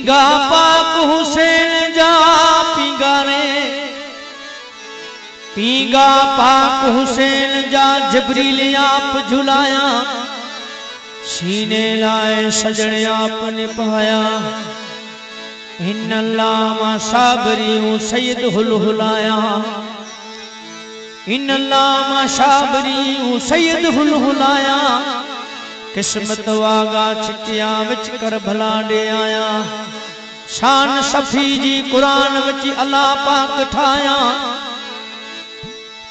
पीगा पाक हुसैन जा पीगा रे पीगा पाक हुसैन जा जबरील आप झुलाया सीने लाए सजने आपने पाया इन्नल्लाह साबरी सैयद हुलाया इन्नल्लाह साबरी सैयद हुलाया किस्मत वागा छिकिया विच कर भला दे आया शान सफी जी कुरान विच अल्लाह पाक ठाया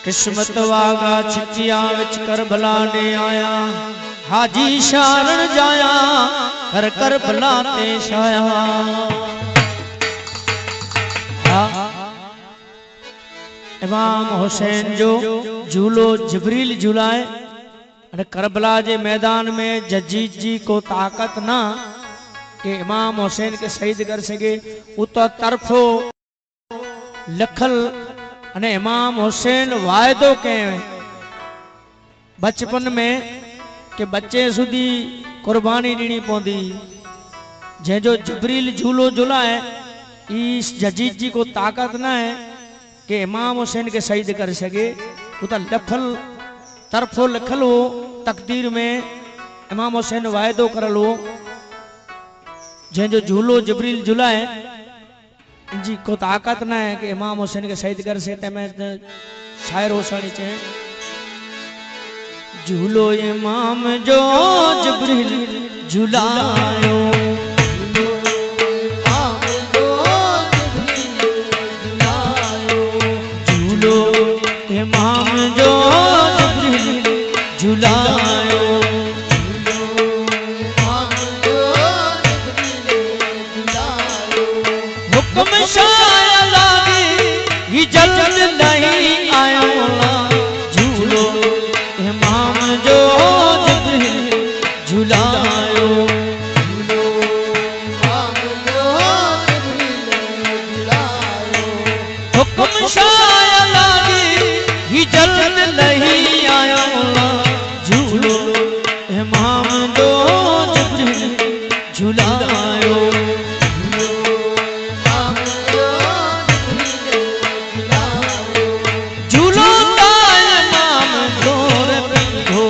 किस्मत वागा छिकिया विच कर भला दे आया हाजी शारण जाया कर कर भला ते छाया इमाम हुसैन जो झूलो जबरील झुलाए अरे करबला जे मैदान में जजीज जी को ताकत ना कि इमाम हुसैन के शहीद कर सके उतो तरफो लखल अने इमाम हुसैन वायदो के बचपन में कि बच्चे सुधी कुर्बानी ॾिनी पवंदी जंहिंजो जबरील झूलो झुलाए इस जजीज जी को ताकत ना है कि इमाम हुसैन के शहीद कर सके उता लखल तरफो लिखल हो तकदीर में इमाम हुसैन वायदो करल हो जंहिंजो झूलो जबरील झुलाए इनजी को ताकत ना है कि इमाम हुसैन के शहीद कर से तंहिंमें शायर हुसैन चए झूलो इमाम जो जबरील झुलायो इमाम जो जबरील झुलायो हुक्म शाया लागी ही जल्द नहीं आयो झूलो इमाम जो जबरील झुलायो हुक्म शाया लागी जल्द नहीं आया झूलो इमाम जो जबरील झुलायो झूलो इमाम जोर पिंधो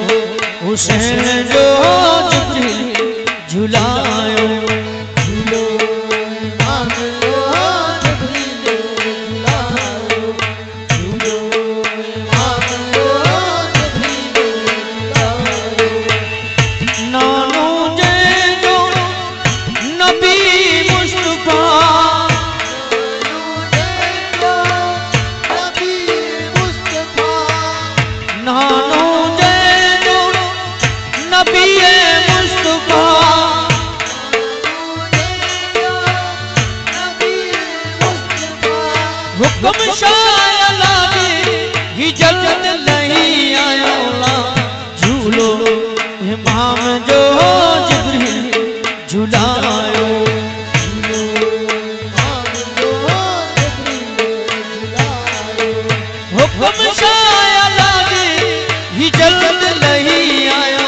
हुसैन जो जबरील झुलायो हुक्म शाया लागी ही जल्द नहीं आया झूलो इमाम जो जबरील झुलायो हुक्म शाया लागी ही जल्द नहीं आया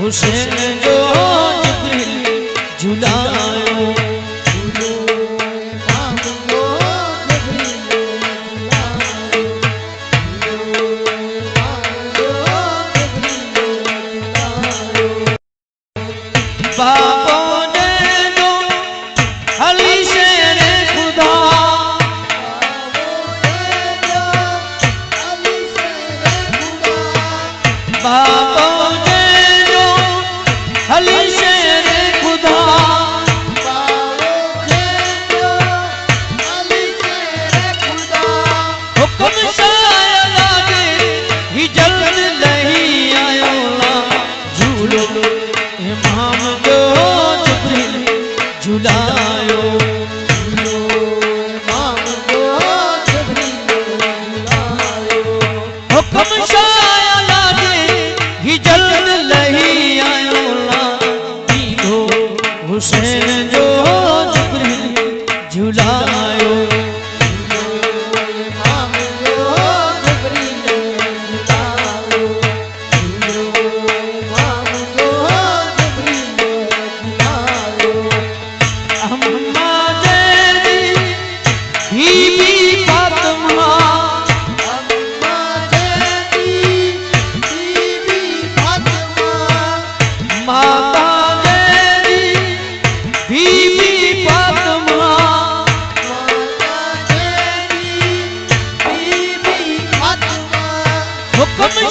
हुसैन जो जबरील झुलायो हुसैन जो जबरील झुलायो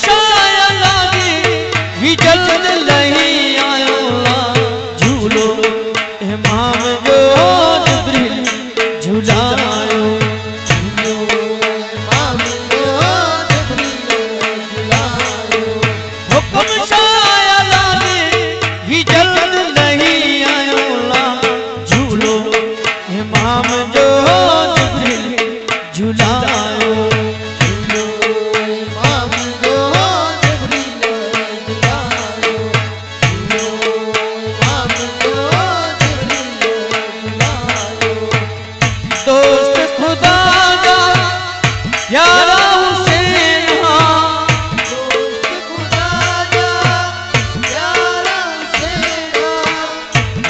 शाया लागे ही जल्द नहीं आयो झूलो इमाम जो जिब्रील झूलायो हुक्म शाया लागे ही जल्द नहीं आयो झूलो इमाम जो जिब्रील झूलायो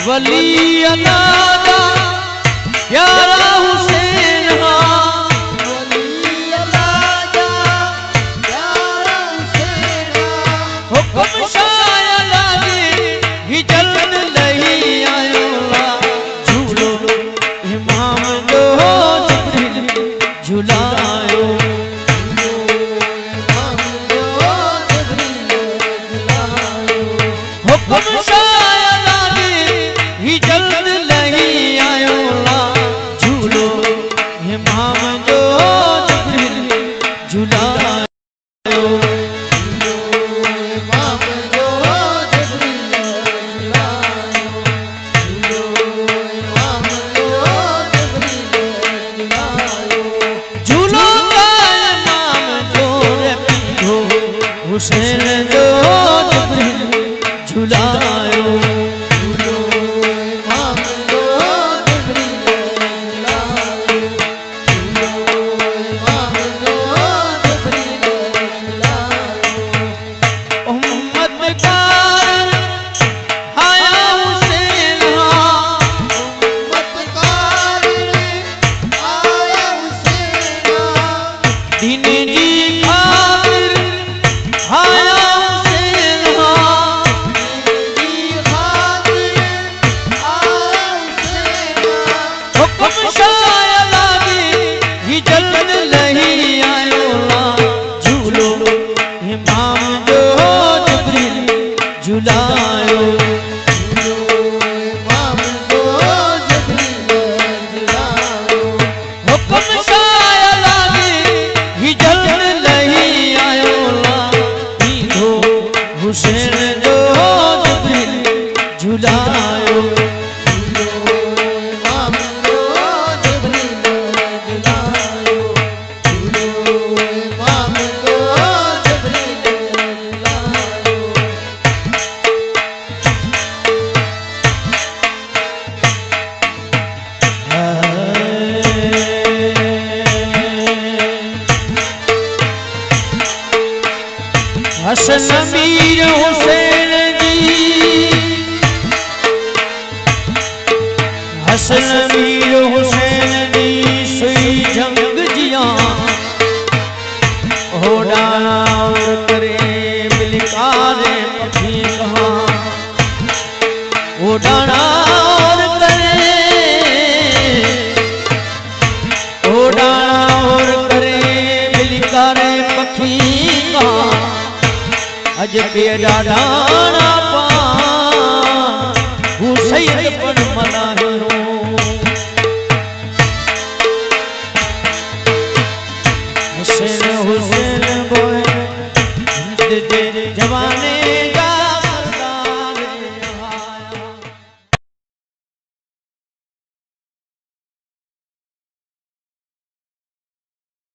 वली अल्लाह प्यारा हुसैन वली अल्लाह प्यारा हुसैन हुक्म शाया लागे ही जल्द नहीं आयो झूलो इमाम जो जिब्रील झूलायो हुक्म शाया लागे ही जल्द नहीं आयो झूलो इमाम जो जिब्रील झूलायो इमाम जो जिब्रील झूलायो झूलो का इमाम जो पीढ़ो हुसैन जो जिब्रील झूलायो झूलायो हुक्म शाया लागे ही जल्द नहीं आयो पीढ़ो हुसैन जो जिब्रील झूलायो हसन मीर हुसैन जी हसन मीर हुसैन जी सुई जंग जिया होड़ा करे बिलकारे पखी कहाँ उड़ाना और करे बिलकारे पखी कहाँ अज पेड़ा डाना पा हुसैन पर मनायो हुसैन हुसैन बोए दे जवान